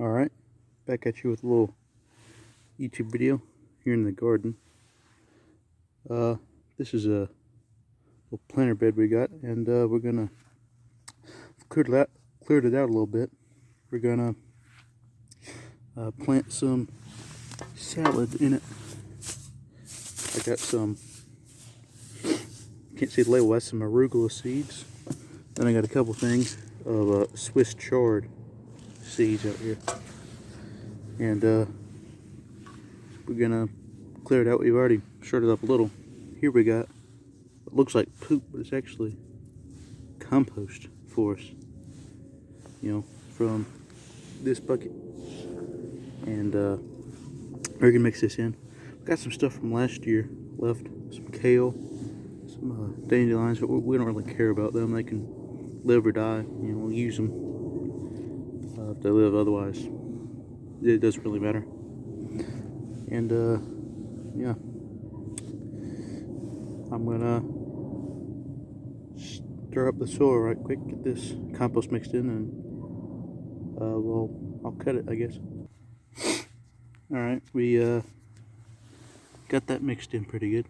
Alright, back at you with a little YouTube video here in the garden. This is a little planter bed we got, and we're gonna cleared it out a little bit. We're gonna plant some salad in it. I got some, can't see the label, that's some arugula seeds. Then I got a couple things of Swiss chard seeds out here, and we're gonna clear it out. We've already shredded up a little. Here we got what looks like poop, but it's actually compost for us, you know, from this bucket. And we're gonna mix this in. We got some stuff from last year left, some kale, some dandelions, but we don't really care about them. They can live or die, you know, we'll use them if they live. Otherwise it doesn't really matter. And yeah, I'm gonna stir up the soil right quick, get this compost mixed in, and well, I'll cut it, I guess. Alright, we got that mixed in pretty good.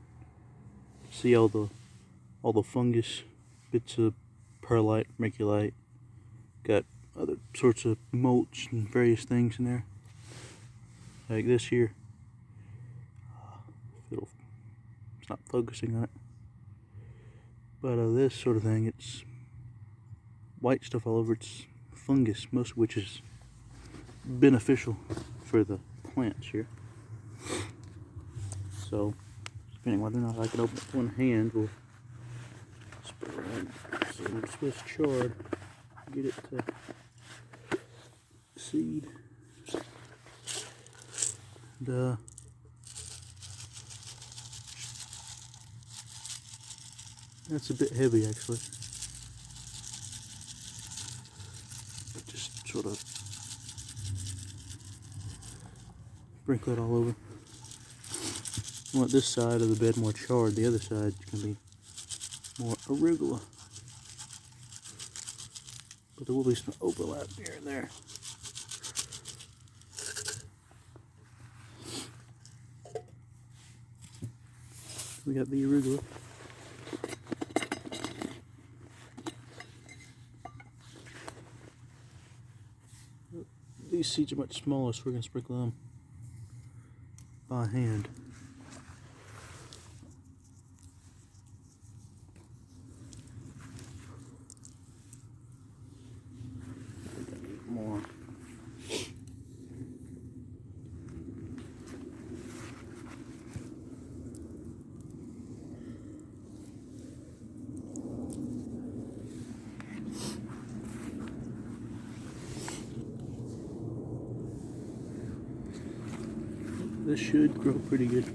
See all the fungus, bits of perlite, vermiculite, got other sorts of mulch and various things in there. Like this here. It's not focusing on it. But this sort of thing, it's white stuff all over. It's fungus, most of which is beneficial for the plants here. So, depending whether or not I can open it with one hand, we'll spread in some Swiss chard, get it to seed. And that's a bit heavy, actually. Just sort of sprinkle it all over. I want this side of the bed more chard, the other side can be more arugula. But there will be some overlap here and there. We got the arugula. These seeds are much smaller, so we're going to sprinkle them by hand. More. This should grow pretty good.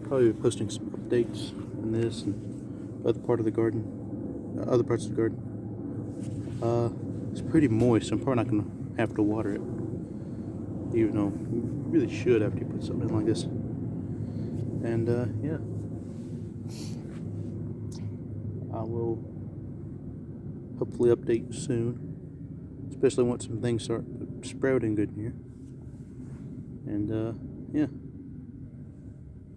Probably be posting some updates on this and other part of the garden, other parts of the garden. It's pretty moist, so I'm probably not gonna have to water it, even though you really should after you put something in like this. And yeah, I will hopefully update soon, especially once some things start sprouting good in here. And yeah.